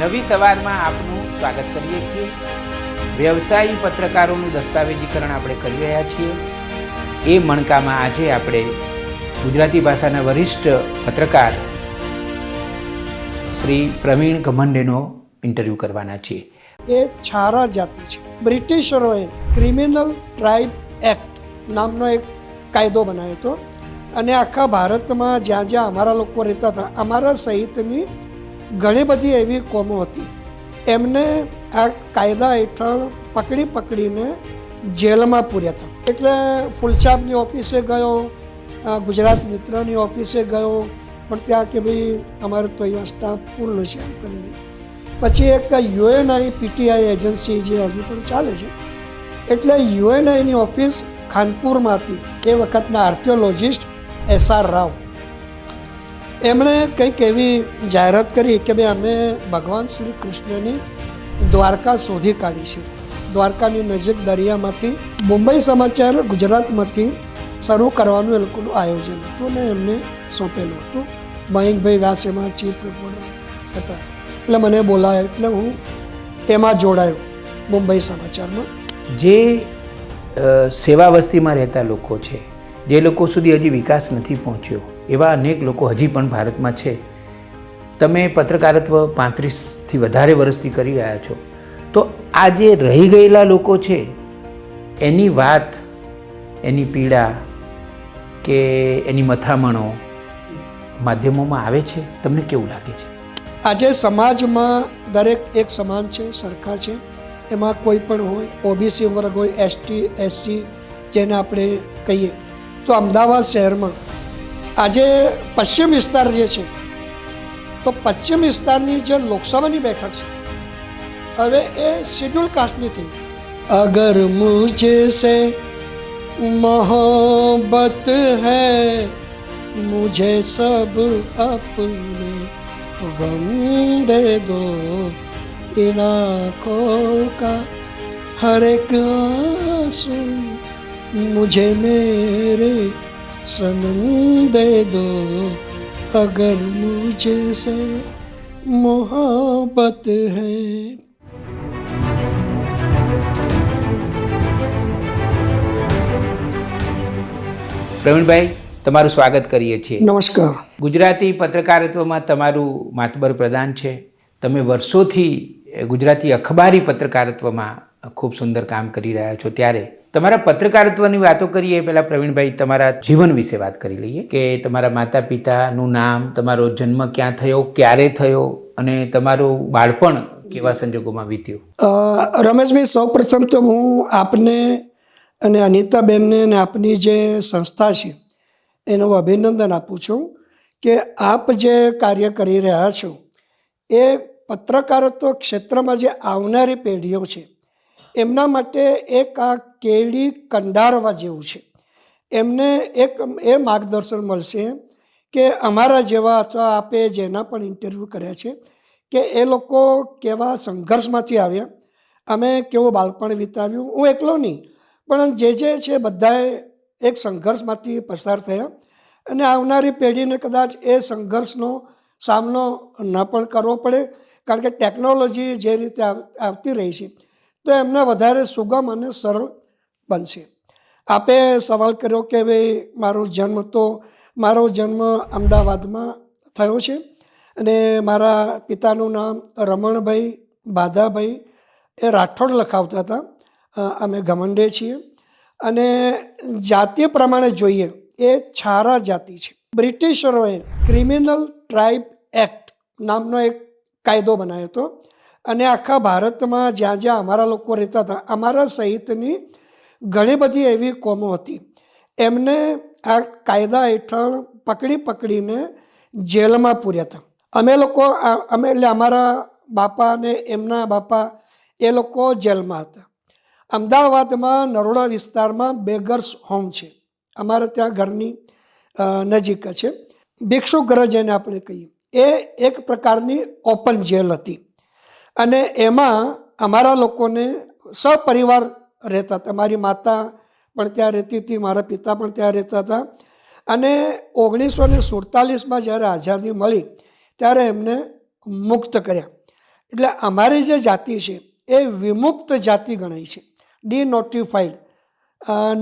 નવી સવારમાં આપનું સ્વાગત કરીએ છીએ। વ્યવસાયી પત્રકારોનું દસ્તાવેજીકરણ આપણે કરી રહ્યા છીએ। એ મણકામાં આજે આપણે ગુજરાતી ભાષાના વરિષ્ઠ પત્રકાર શ્રી પ્રવીણ ગમંડેનો ઇન્ટરવ્યૂ કરવાના છીએ। એ છારા જાતિ છે। બ્રિટિશરોએ ક્રિમિનલ ટ્રાઇબ એક્ટ નામનો એક કાયદો બનાવ્યો હતો અને આખા ભારતમાં જ્યાં જ્યાં અમારા લોકો રહેતા હતા, અમારા સહિતની ઘણી બધી એવી કોમો હતી, એમને આ કાયદા હેઠળ પકડીને જેલમાં પૂર્યા હતા। એટલે ફૂલછાપની ઓફિસે ગયો, ગુજરાત મિત્રની ઓફિસે ગયો, પણ ત્યાં કે ભાઈ અમારે તો અહીંયા સ્ટાફ પૂર્ણ છે એમ કરીને પછી એક યુએનઆઈ પીટીઆઈ એજન્સી જે હજુ પણ ચાલે છે, એટલે યુએનઆઈની ઓફિસ ખાનપુરમાં હતી। એ વખતના આર્કિયોલોજિસ્ટ એસઆર રાવ એમણે કંઈક એવી જાહેરાત કરી કે ભાઈ અમે ભગવાન શ્રી કૃષ્ણની દ્વારકા શોધી કાઢી છે। દ્વારકાની નજીક દરિયામાંથી મુંબઈ સમાચાર ગુજરાતમાંથી શરૂ કરવાનું એ લોકોનું આયોજન હતું અને એમને સોંપેલું હતું। મયંકભાઈ વ્યાસ એમાં ચીફ રિપોર્ટર હતા, એટલે મને બોલાયો, એટલે હું એમાં જોડાયો મુંબઈ સમાચારમાં। જે સેવા વસ્તીમાં રહેતા લોકો છે, જે લોકો સુધી હજી વિકાસ નથી પહોંચ્યો, એવા અનેક લોકો હજી પણ ભારતમાં છે। તમે પત્રકારત્વ 35થી વધારે વર્ષથી કરી રહ્યા છો, તો આ જે રહી ગયેલા લોકો છે એની વાત, એની પીડા કે એની મથામણો માધ્યમોમાં આવે છે, તમને કેવું લાગે છે? આજે સમાજમાં દરેક એક સમાન છે, સરખા છે, એમાં કોઈ પણ હોય, ઓબીસી વર્ગ હોય, એસટી એસસી જેને આપણે કહીએ, તો અમદાવાદ શહેરમાં આજે પશ્ચિમ વિસ્તાર જે છે, તો પશ્ચિમ વિસ્તારની જે લોકસભાની બેઠક છે હવે એ શેડ્યુલ કાસ્ટની થઈ। અગર મુझे से मोहब्बत है मुझे सब अपने गम दे दो इन आँखों का हर एक आंसू मुझे मेरे सनम दे दो अगर मुझे से मोहब्बत है। પ્રવીણભાઈ, તમારું સ્વાગત કરીએ છીએ। નમસ્કાર। ગુજરાતી પત્રકારત્વમાં તમારું માતબર પ્રદાન છે। તમે વર્ષોથી ગુજરાતી અખબારી પત્રકારત્વમાં ખૂબ સુંદર કામ કરી રહ્યા છો, ત્યારે તમારા પત્રકારત્વની વાતો કરીએ પહેલાં પ્રવીણભાઈ તમારા જીવન વિશે વાત કરી લઈએ કે તમારા માતા પિતાનું નામ, તમારો જન્મ ક્યાં થયો, ક્યારે થયો અને તમારું બાળપણ કેવા સંજોગોમાં વીત્યું? રમેશભાઈ, સૌપ્રથમ તો હું આપને અને અનિતાબેનને અને આપની જે સંસ્થા છે એનું અભિનંદન આપું છું કે આપ જે કાર્ય કરી રહ્યા છો એ પત્રકારત્વ ક્ષેત્રમાં જે આવનારી પેઢીઓ છે એમના માટે એક આ કેળી કંડારવા જેવું છે। એમને એક એ માર્ગદર્શન મળશે કે અમારા જેવા અથવા આપે જેના પણ ઇન્ટરવ્યૂ કર્યા છે કે એ લોકો કેવા સંઘર્ષમાંથી આવ્યા, અમે કેવું બાળપણ વિતાવ્યું। હું એકલો નહીં, પણ જે છે બધાએ એક સંઘર્ષમાંથી પસાર થયા અને આવનારી પેઢીને કદાચ એ સંઘર્ષનો સામનો ન પણ કરવો પડે, કારણ કે ટેકનોલોજી જે રીતે આવતી રહી છે તો એમને વધારે સુગમ અને સરળ બનશે। આપે સવાલ કર્યો કે ભાઈ મારો જન્મ અમદાવાદમાં થયો છે અને મારા પિતાનું નામ રમણભાઈ બાધાભાઈ એ રાઠોડ લખાવતા હતા, અમે ગમંડે છીએ અને જાતિ પ્રમાણે જોઈએ એ છારા જાતિ છે। બ્રિટિશરોએ ક્રિમિનલ ટ્રાઇબ એક્ટ નામનો એક કાયદો બનાવ્યો હતો અને આખા ભારતમાં જ્યાં જ્યાં અમારા લોકો રહેતા હતા, અમારા સહિતની ઘણી બધી એવી કોમો હતી, એમને આ કાયદા હેઠળ પકડીને જેલમાં પૂર્યા હતા। અમે એટલે અમારા બાપા અને એમના બાપા એ લોકો જેલમાં હતા। અમદાવાદમાં નરોડા વિસ્તારમાં બેગર્સ હોમ છે, અમારે ત્યાં ઘરની નજીક છે, ભિક્ષુ ગૃહ જેને આપણે કહીએ, એ એક પ્રકારની ઓપન જેલ હતી અને એમાં અમારા લોકોને સપરિવાર રહેતા હતા। મારી માતા પણ ત્યાં રહેતી હતી, મારા પિતા પણ ત્યાં રહેતા હતા અને 1947માં જ્યારે આઝાદી મળી ત્યારે એમને મુક્ત કર્યા। એટલે અમારી જે જાતિ છે એ વિમુક્ત જાતિ ગણાય છે, ડીનોટિફાઈડ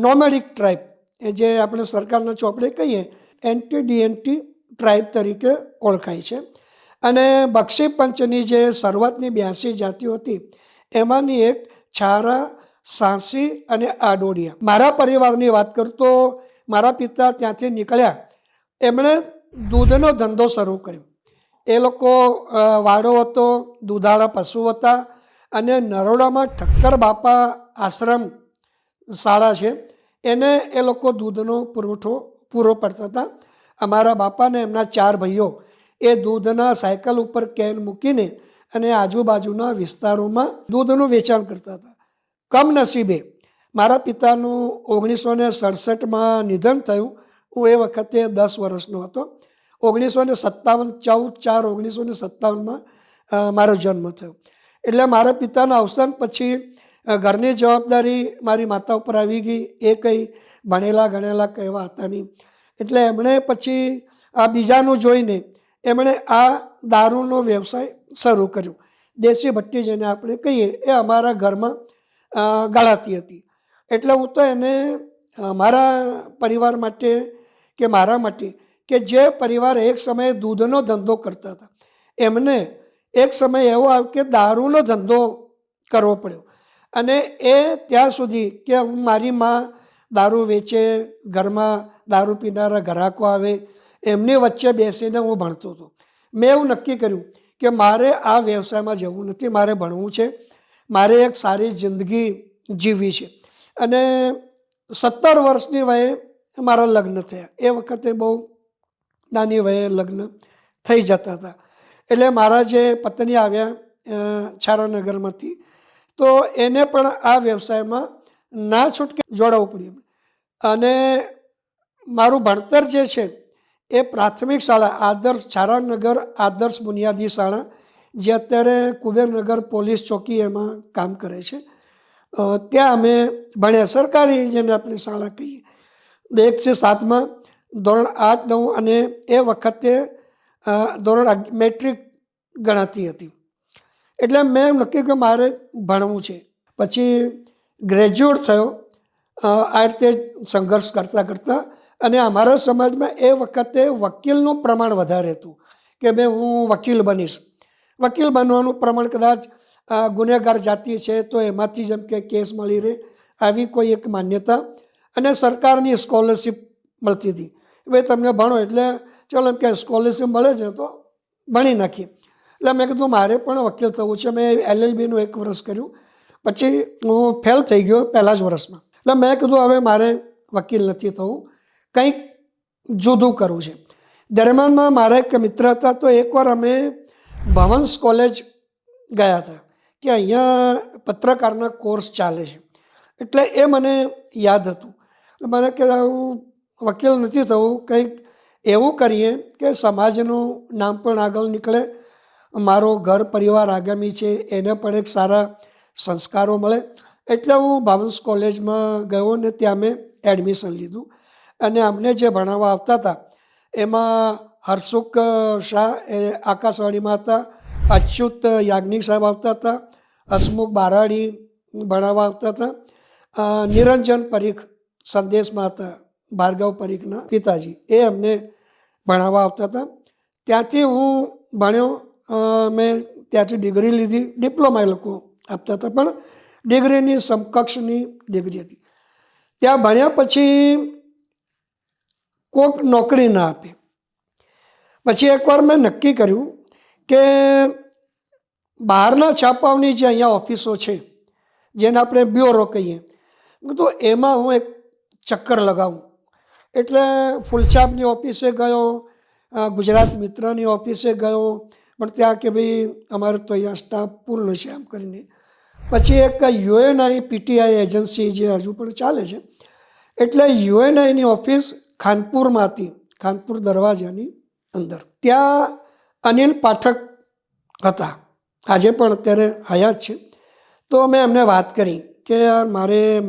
નોમેડિક ટ્રાઇબ, એ જે આપણે સરકારના ચોપડે કહીએ એન્ટી ટ્રાઇબ તરીકે ઓળખાય છે. અને બક્ષી પંચની જે શરૂઆતની 82 જાતિઓ હતી એમાંની એક છારા, સાંસી અને આડોડિયા. મારા પરિવારની વાત કરું તો મારા પિતા ત્યાંથી નીકળ્યા, એમણે દૂધનો ધંધો શરૂ કર્યો. એ લોકો વાડો હતો, દૂધાળા પશુ હતા, અને નરોડામાં ઠક્કર બાપા આશ્રમ શાળા છે એને એ લોકો દૂધનો પુરવઠો પૂરો પડતા હતા. અમારા બાપાને એમના 4 ભાઈઓ એ દૂધના સાયકલ ઉપર કેન મૂકીને અને આજુબાજુના વિસ્તારોમાં દૂધનું વેચાણ કરતા હતા. કમનસીબે મારા પિતાનું 1967માં નિધન થયું. હું એ વખતે 10 વર્ષનો હતો. 1957 14/4/1957માં મારો જન્મ થયો. એટલે મારા પિતાના અવસાન પછી ઘરની જવાબદારી મારી માતા ઉપર આવી ગઈ. એ કંઈ ભણેલા ગણેલા કહેવા હતા નહીં. એટલે એમણે પછી આ બીજાનું જોઈને એમણે આ દારૂનો વ્યવસાય શરૂ કર્યો. દેશી ભટ્ટી જેને આપણે કહીએ એ અમારા ઘરમાં ગળાતી હતી. એટલે હું તો એને મારા પરિવાર માટે કે મારા માટે કે જે પરિવાર એક સમયે દૂધનો ધંધો કરતા હતા એમને એક સમય એવો આવ્યો કે દારૂનો ધંધો કરવો પડ્યો. અને એ ત્યાં સુધી કે મારી માં દારૂ વેચે, ઘરમાં દારૂ પીનારા ગ્રાહકો આવે, એમની વચ્ચે બેસીને હું ભણતો હતો. મેં એવું નક્કી કર્યું કે મારે આ વ્યવસાયમાં જવું નથી, મારે ભણવું છે, મારે એક સારી જિંદગી જીવવી છે. અને 17 વર્ષની વયે મારા લગ્ન થયા. એ વખતે બહુ નાની વયે લગ્ન થઈ જતા હતા. એટલે મારા જે પત્ની આવ્યા છારાનગરમાંથી, તો એને પણ આ વ્યવસાયમાં ના છૂટકે જોડાવવું પડ્યું. અને મારું ભણતર જે છે એ પ્રાથમિક શાળા આદર્શ છારાનગર આદર્શ બુનિયાદી શાળા, જે અત્યારે કુબેરનગર પોલીસ ચોકી એમાં કામ કરે છે, ત્યાં અમે ભણ્યા. સરકારી જેને આપણે શાળા કહીએ. 1 થી 7માં ધોરણ 8, 9 અને એ વખતે ધોરણ મેટ્રિક ગણાતી હતી. એટલે મેં નક્કી કે મારે ભણવું છે. પછી ગ્રેજ્યુએટ થયો આ રીતે સંઘર્ષ કરતાં કરતાં. અને અમારા સમાજમાં એ વખતે વકીલનું પ્રમાણ વધારે હતું કે ભાઈ હું વકીલ બનીશ. વકીલ બનવાનું પ્રમાણ કદાચ ગુનેગાર જાતિ છે તો એમાંથી જેમ કે કેસ મળી રહે આવી કોઈ એક માન્યતા. અને સરકારની સ્કોલરશિપ મળતી હતી. ભાઈ તમને ભણો એટલે ચાલો એમ કે સ્કોલરશિપ મળે છે તો ભણી નાખીએ. એટલે મેં કીધું મારે પણ વકીલ થવું છે. મેં LLBનું 1 વર્ષ કર્યું, પછી હું ફેલ થઈ ગયો પહેલાં જ વર્ષમાં. એટલે મેં કીધું હવે મારે વકીલ નથી થવું, કંઈક જુદું કરવું છે. દરમિયાનમાં મારા એક મિત્ર હતા, તો એકવાર અમે ભવન્સ કોલેજ ગયા હતા કે અહીંયા પત્રકારના કોર્સ ચાલે છે. એટલે એ મને યાદ હતું. મને કે હું વકીલ નથી થવું, કંઈક એવું કરીએ કે સમાજનું નામ પણ આગળ નીકળે, મારો ઘર પરિવાર આગામી છે એને પણ એક સારા સંસ્કારો મળે. એટલે હું ભવન્સ કોલેજમાં ગયો ને ત્યાં મેં એડમિશન લીધું. અને અમને જે ભણાવવા આવતા હતા એમાં હરસુખ શાહ એ આકાશવાણીમાં હતા, અચ્યુત યાજ્ઞિક સાહેબ આવતા હતા, હસમુખ બારાડી ભણાવવા આવતા હતા, નિરંજન પરીખ સંદેશમાં હતા, ભાર્ગવ પરીખના પિતાજી, એ અમને ભણાવવા આવતા હતા. ત્યાંથી હું ભણ્યો. મેં ત્યાંથી ડિગ્રી લીધી. ડિપ્લોમા એ લોકો આપતા હતા પણ ડિગ્રીની સમકક્ષની ડિગ્રી હતી. ત્યાં ભણ્યા પછી કોઈક નોકરી ના આપે. પછી એકવાર મેં નક્કી કર્યું કે બહારના છાપાઓની જે અહીંયા ઓફિસો છે જેને આપણે બ્યુરો કહીએ, તો એમાં હું એક ચક્કર લગાવું. એટલે ફૂલછાપની ઓફિસે ગયો, ગુજરાત મિત્રની ઓફિસે ગયો, પણ ત્યાં કે ભાઈ અમારે તો અહીંયા સ્ટાફ પૂર્ણ છે એમ કરીને. પછી એક UNI PTI એજન્સી જે હજુ પણ ચાલે છે, એટલે UNIની ઓફિસ ખાનપુરમાં હતી, ખાનપુર દરવાજાની અંદર. ત્યાં અનિલ પાઠક હતા, આજે પણ અત્યારે હયાત છે. તો મેં એમને વાત કરી કે યાર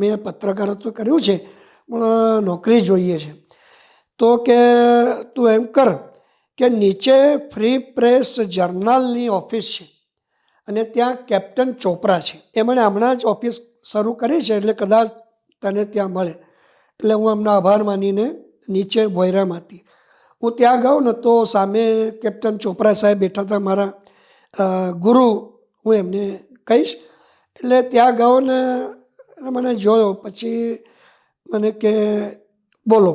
મેં પત્રકારત્વ કર્યું છે પણ નોકરી જોઈએ છે. તો કે તું એમ કર કે નીચે ફ્રી પ્રેસ જર્નલની ઓફિસ છે, અને ત્યાં કેપ્ટન ચોપરા છે. એમણે હમણાં જ ઓફિસ શરૂ કરી છે, એટલે કદાચ તને ત્યાં મળે. એટલે હું એમનો આભાર માનીને નીચે ભોયરામાંથી હું ત્યાં ગયો ને તો સામે કેપ્ટન ચોપરા સાહેબ બેઠા હતા, મારા ગુરુ હું એમને કહીશ. એટલે ત્યાં ગયો ને મને જોયો, પછી મને કે બોલો.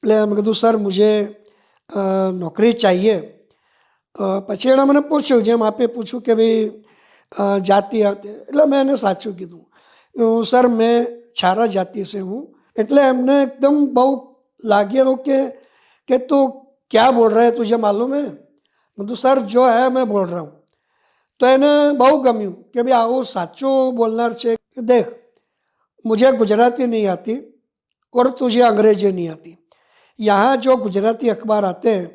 એટલે મેં કીધું સર મુझे નોકરી चाहिए. પછી એણે મને પૂછ્યું, જેમ આપે પૂછ્યું કે ભાઈ જાતિ હતી, એટલે મેં એને સાચું કીધું, સર મેં છારા જાતિ से हूँ. એટલે એમને એકદમ બહુ લાગેલું કે તું क्या बोल रहा है, तुझे मालूम है? मतलब सर जो है मैं बोल रहा हूँ. તો એને બહુ ગમ્યું કે ભાઈ આવું સાચું બોલનાર છે. દેખ मुझे गुजराती नहीं आती और तुझे अंग्रेजी नहीं आती. यहाँ जो गुजराती अखबार आते हैं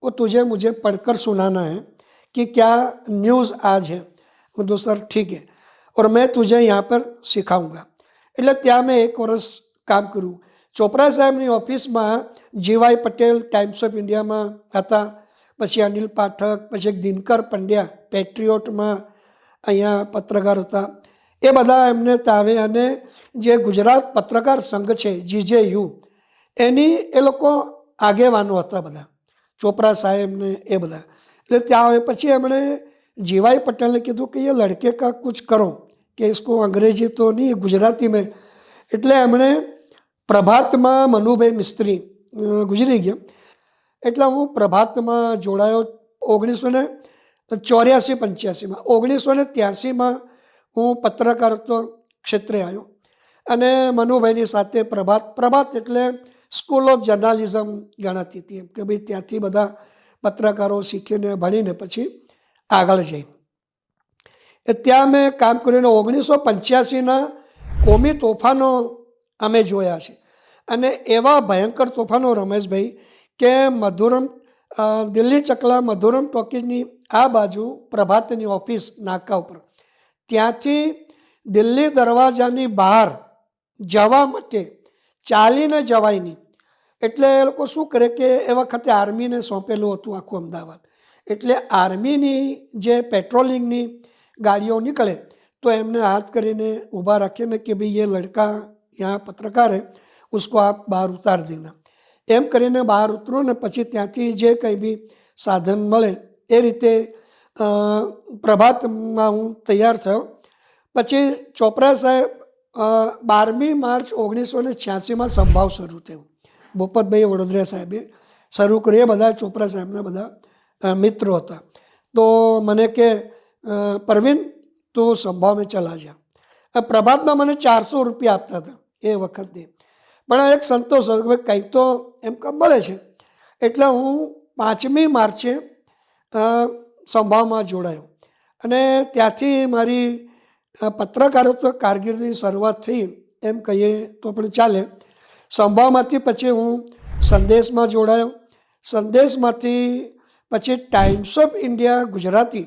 वो तुझे मुझे पढ़कर सुनाना है कि क्या न्यूज़ आज है. मतलब सर ठीक है, और मैं तुझे यहाँ पर सिखाऊंगा. એટલે ત્યાં મેં 1 વર્ષ કામ કર્યું. ચોપરા સાહેબની ઓફિસમાં જીવાઈ પટેલ ટાઈમ્સ ઓફ ઇન્ડિયામાં હતા, પછી અનિલ પાઠક, પછી દિનકર પંડ્યા પેટ્રિયોટમાં અહીંયા પત્રકાર હતા. એ બધા એમને તાવે, અને જે ગુજરાત પત્રકાર સંઘ છે GJU, એની એ લોકો આગેવાનો હતા બધા, ચોપરા સાહેબને એ બધા. એટલે ત્યાં આવે પછી એમણે જીવાઈ પટેલને કીધું કે એ લડકે કા કુછ કરો, કે इसको અંગ્રેજી તો નહીં ગુજરાતી મેં. એટલે એમણે પ્રભાતમાં મનુભાઈ મિસ્ત્રી ગુજરી ગયા, એટલે હું પ્રભાતમાં જોડાયો 1984-85માં. 1983માં હું પત્રકારત્વ ક્ષેત્રે આવ્યો અને મનુભાઈની સાથે પ્રભાત એટલે સ્કૂલ ઓફ જર્નાલિઝમ ગણાતી હતી, કે ભાઈ ત્યાંથી બધા પત્રકારો શીખીને ભણીને પછી આગળ જઈ. ત્યાં મેં કામ કર્યું. 1985ના કોમી તોફાનો અમે જોયા છે, અને એવા ભયંકર તોફાનો રમેશભાઈ કે મધુરમ દિલ્હી ચકલા મધુરમ ટોકીઝની આ બાજુ પ્રભાતની ઓફિસ નાકા ઉપર, ત્યાંથી દિલ્હી દરવાજાની બહાર જવા માટે ચાલીને જવાય નહીં. એટલે એ લોકો શું કરે કે એ વખતે આર્મીને સોંપેલું હતું આખું અમદાવાદ. એટલે આર્મીની જે પેટ્રોલિંગની ગાડીઓ નીકળે તો એમને હાથ કરીને ઊભા રાખીને કે ભાઈ એ લડકા यहाँ पत्रकार है, उसको आप બહાર ઉતાર દેના. એમ કરીને બહાર ઉતરો ને પછી ત્યાંથી જે કંઈ બી સાધન મળે એ રીતે પ્રભાતમાં હું તૈયાર થયો. પછી ચોપરા સાહેબ 12મી માર્ચ 1986માં સંભાવ શરૂ થયો. ભૂપતભાઈ વડોદરા સાહેબે શરૂ કર્યું. એ બધા ચોપરા સાહેબના બધા મિત્રો હતા. તો મને કે પરવીન તું સંભાવ મેં ચલા જા. પ્રભાતમાં મને 400 રૂપિયા આપતા હતા એ વખતે, પણ એક સંતોષ હતો કે કંઈક તો એમ મળે છે. એટલે હું 5મી માર્ચે સંભાવમાં જોડાયો, અને ત્યાંથી મારી પત્રકારત્વ કારકિર્દીની શરૂઆત થઈ એમ કહીએ તો પણ ચાલે. સંભાવમાંથી પછી હું સંદેશમાં જોડાયો. સંદેશમાંથી પછી ટાઈમ્સ ઓફ ઇન્ડિયા ગુજરાતી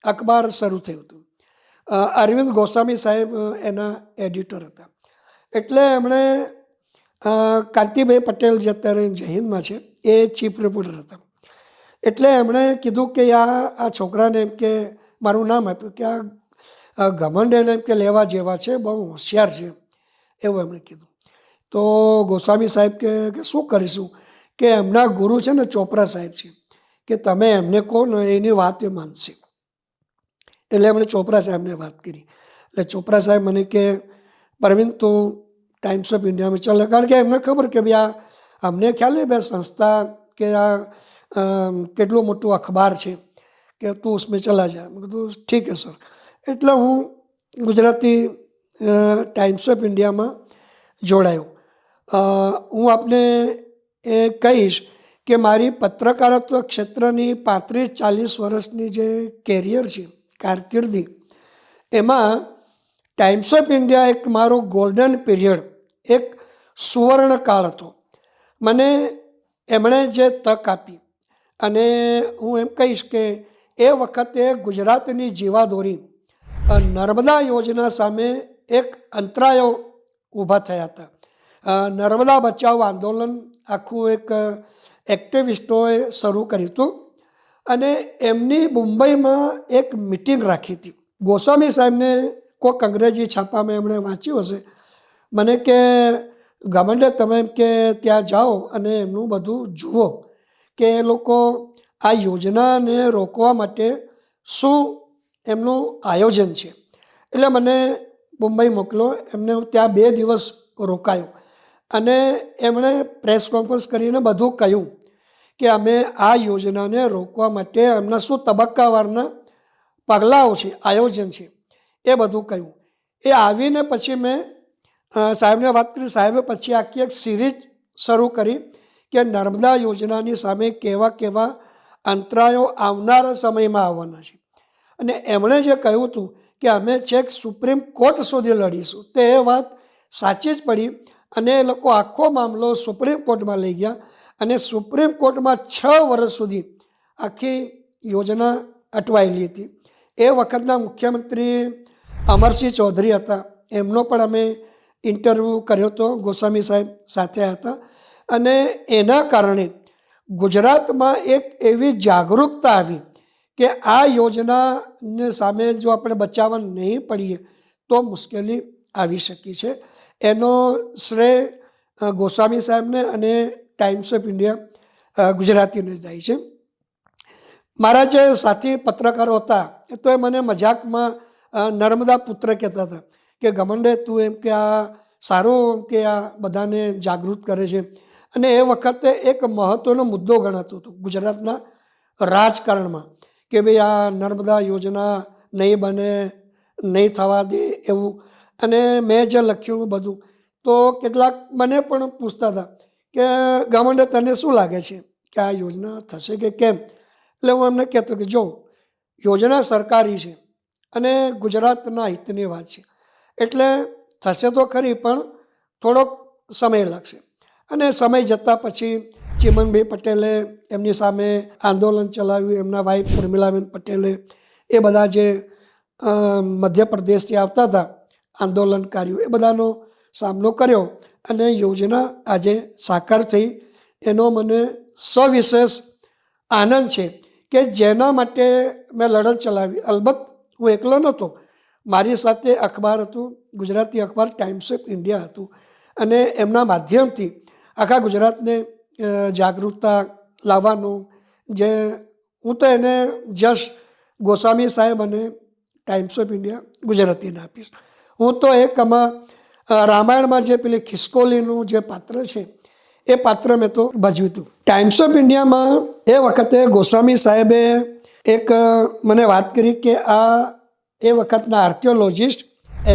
અખબાર શરૂ થયું હતું. અરવિંદ ગોસ્વામી સાહેબ એના એડિટર હતા. એટલે એમણે કાંતિભાઈ પટેલ જે અત્યારે જય હિન્દમાં છે એ ચીફ રિપોર્ટર હતા. એટલે એમણે કીધું કે આ છોકરાને એમ કે મારું નામ આપ્યું કે આ ઘમંડ એને એમ કે લેવા જેવા છે, બહુ હોશિયાર છે, એવું એમણે કીધું. તો ગોસ્વામી સાહેબ કે શું કરીશું, કે એમના ગુરુ છે ને ચોપરા સાહેબ છે, કે તમે એમને કહો ને એની વાત એ માનશે. એટલે એમણે ચોપરા સાહેબને વાત કરી. એટલે ચોપરા સાહેબ મને કે પરવીન તું ટાઈમ્સ ઓફ ઇન્ડિયામાં ચાલે, કારણ કે એમને ખબર કે ભાઈ આ અમને ખ્યાલ નહીં બે સંસ્થા કે આ કેટલું મોટું અખબાર છે, કે તું उसमें ચલા જા. મેં કીધું ઠીક હે સર. એટલે હું ગુજરાતી ટાઈમ્સ ઓફ ઇન્ડિયામાં જોડાયો. હું આપને એ કહીશ કે મારી પત્રકારત્વ ક્ષેત્રની 35-40 વર્ષની જે કેરિયર છે, કારકિર્દી, એમાં ટાઈમ્સ ઓફ ઇન્ડિયા એક મારો ગોલ્ડન પીરિયડ, એક સુવર્ણકાળ હતો. મને એમણે જે તક આપી, અને હું એમ કહીશ કે એ વખતે ગુજરાતની જીવાદોરી નર્મદા યોજના સામે એક અંતરાયો ઊભા થયા હતા. નર્મદા બચાવ આંદોલન આખું એક એક્ટિવિસ્ટોએ શરૂ કર્યું હતું, અને એમની મુંબઈમાં એક મિટિંગ રાખી હતી. ગોસ્વામી સાહેબને કોઈક અંગ્રેજી છાપામાં એમણે વાંચ્યું હશે, મને કે ગમંડે તમે એમ કે ત્યાં જાઓ અને એમનું બધું જુઓ કે એ લોકો આ યોજનાને રોકવા માટે શું એમનું આયોજન છે. એટલે મને મુંબઈ મોકલો. એમને હું ત્યાં 2 દિવસ રોકાયો અને એમણે પ્રેસ કોન્ફરન્સ કરીને બધું કહ્યું કે અમે આ યોજનાને રોકવા માટે એમના શું તબક્કાવારના પગલાઓ છે, આયોજન છે, એ બધું કહ્યું. એ આવીને પછી મેં સાહેબને વાત કરી. સાહેબે પછી આખી એક સિરીઝ શરૂ કરી કે નર્મદા યોજનાની સામે કેવા કેવા અંતરાયો આવનારા સમયમાં આવવાના છે. અને એમણે જે કહ્યું હતું કે અમે છેક સુપ્રીમ કોર્ટ સુધી લડીશું, તો એ વાત સાચી જ પડી. અને એ લોકો આખો મામલો સુપ્રીમ કોર્ટમાં લઈ ગયા અને સુપ્રીમ કોર્ટમાં 6 વર્ષ સુધી આખી યોજના અટવાયેલી હતી. એ વખતના મુખ્યમંત્રી અમરસિંહ ચૌધરી હતા, એમનો પણ અમે ઇન્ટરવ્યૂ કર્યો હતો, ગોસ્વામી સાહેબ સાથે હતા. અને એના કારણે ગુજરાતમાં એક એવી જાગૃતતા આવી કે આ યોજનાને સામે જો આપણે બચાવવા નહીં પડીએ તો મુશ્કેલી આવી શકી છે. એનો શ્રેય ગોસ્વામી સાહેબને અને ટાઈમ્સ ઓફ ઇન્ડિયા ગુજરાતીને જાય છે. મારા જે સાથી પત્રકારો હતા તો એ મને મજાકમાં નર્મદા પુત્ર કહેતા હતા કે ગમંડે તું એમ કે આ સારું કે આ બધાને જાગૃત કરે છે. અને એ વખતે એક મહત્ત્વનો મુદ્દો ગણાતો હતો ગુજરાતના રાજકારણમાં કે ભાઈ આ નર્મદા યોજના નહીં બને, નહીં થવા દે એવું. અને મેં જે લખ્યું બધું તો કેટલાક મને પણ પૂછતા હતા કે ગમંડે તને શું લાગે છે કે આ યોજના થશે કે કેમ. એટલે હું એમને કહેતો કે જો યોજના સરકારી છે અને ગુજરાતના હિતની વાત છે, એટલે થશે તો ખરી પણ થોડોક સમય લાગશે. અને સમય જતાં પછી ચિમનભાઈ પટેલે એમની સામે આંદોલન ચલાવ્યું, એમના વાઈફ ઉર્મિલાબેન પટેલે, એ બધા જે મધ્યપ્રદેશથી આવતા હતા આંદોલનકારીઓ, એ બધાનો સામનો કર્યો અને યોજના આજે સાકાર થઈ. એનો મને સવિશેષ આનંદ છે કે જેના માટે મેં લડત ચલાવી. અલબત્ત હું એકલો નહોતો, મારી સાથે અખબાર હતું, ગુજરાતી અખબાર ટાઈમ્સ ઓફ ઇન્ડિયા હતું. અને એમના માધ્યમથી આખા ગુજરાતને જાગૃતતા લાવવાનું જે હું તો એને જશ ગોસ્વામી સાહેબ અને ટાઈમ્સ ઓફ ઇન્ડિયા ગુજરાતીને આપીશ. હું તો એક આમાં રામાયણમાં જે પેલી ખિસકોલીનું જે પાત્ર છે એ પાત્ર મેં તો ભજવ્યું હતું. ટાઈમ્સ ઓફ ઇન્ડિયામાં એ વખતે ગોસ્વામી સાહેબે એક મને વાત કરી કે આ એ વખતના આર્કિયોલોજિસ્ટ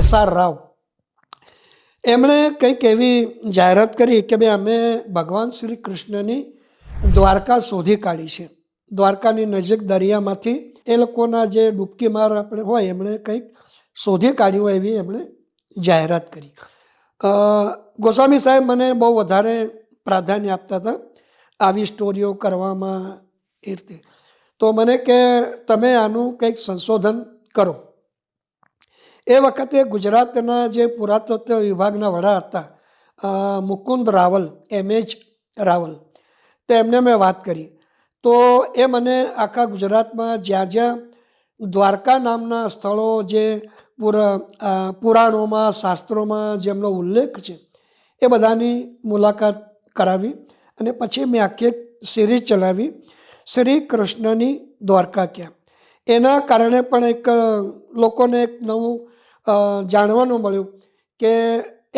SR રાવ, એમણે કંઈક એવી જાહેરાત કરી કે ભાઈ અમે ભગવાન શ્રી કૃષ્ણની દ્વારકા શોધી કાઢી છે. દ્વારકાની નજીક દરિયામાંથી એ લોકોના જે ડૂબકી માર આપણે હોય એમણે કંઈક શોધી કાઢ્યું હોય એવી એમણે જાહેરાત કરી. ગોસ્વામી સાહેબ મને બહુ વધારે પ્રાધાન્ય આપતા હતા આવી સ્ટોરીઓ કરવામાં. એ રીતે તો મને કે તમે આનું કંઈક સંશોધન કરો. એ વખતે ગુજરાતના જે પુરાતત્વ વિભાગના વડા હતા મુકુંદ રાવલ, MH રાવલ, તો એમને મેં વાત કરી. તો એ મને આખા ગુજરાતમાં જ્યાં જ્યાં દ્વારકા નામના સ્થળો જે પુરાણોમાં, શાસ્ત્રોમાં જેમનો ઉલ્લેખ છે એ બધાની મુલાકાત કરાવી. અને પછી મેં આખી એક સિરીઝ ચલાવી, શ્રી કૃષ્ણની દ્વારકા ક્યાં. એના કારણે પણ એક લોકોને એક નવું જાણવાનું મળ્યું કે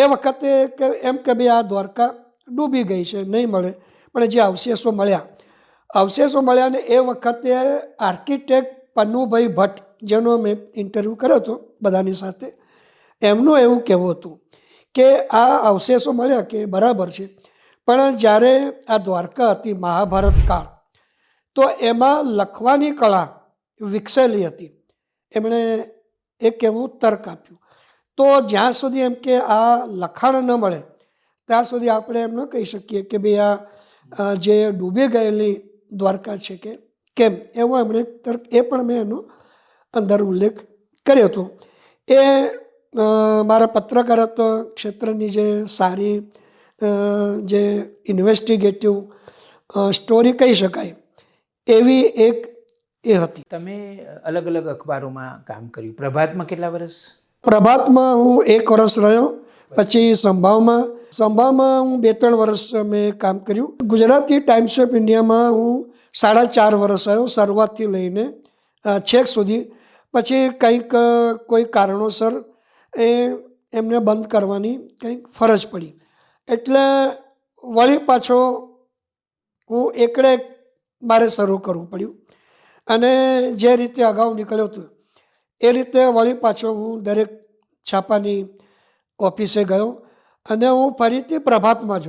એ વખતે એમ કે ભાઈ આ દ્વારકા ડૂબી ગઈ છે, નહીં મળે, પણ જે અવશેષો મળ્યા ને એ વખતે આર્કિટેક્ટ પન્નુભાઈ ભટ્ટ, જેનો મેં ઇન્ટરવ્યૂ કર્યો હતો બધાની સાથે, એમનું એવું કહેવું હતું કે આ અવશેષો મળ્યા કે બરાબર છે, પણ જ્યારે આ દ્વારકા હતી મહાભારત કાળ, તો એમાં લખવાની કળા વિકસેલી હતી. એમણે એક એવું તર્ક આપ્યું. તો જ્યાં સુધી એમ કે આ લખાણ ન મળે ત્યાં સુધી આપણે એમ ન કહી શકીએ કે ભાઈ આ જે ડૂબી ગયેલી દ્વારકા છે કે કેમ. એવો એમણે તર્ક, એ પણ મેં એનો અંદર ઉલ્લેખ કર્યો હતો. એ મારા પત્રકારત્વ ક્ષેત્રની જે સારી જે ઇન્વેસ્ટિગેટિવ સ્ટોરી કહી શકાય એવી એક એ હતી. તમે અલગ અલગ અખબારોમાં કામ કર્યું. પ્રભાતમાં કેટલા વર્ષ? પ્રભાતમાં હું 1 વર્ષ રહ્યો, પછી સંભાવમાં હું 2-3 વર્ષ મેં કામ કર્યું. ગુજરાતી ટાઈમ્સ ઓફ ઇન્ડિયામાં હું 4.5 વર્ષ રહ્યો, શરૂઆતથી લઈને છેક સુધી. પછી કંઈક કોઈ કારણોસર એમને બંધ કરવાની કંઈક ફરજ પડી, એટલે વળી પાછો હું એકડે મારે શરૂ કરવું પડ્યું. અને જે રીતે અગાઉ નીકળ્યો હતો એ રીતે વળી પાછો હું દરેક છાપાની ઓફિસે ગયો અને હું ફરીથી પ્રભાતમાં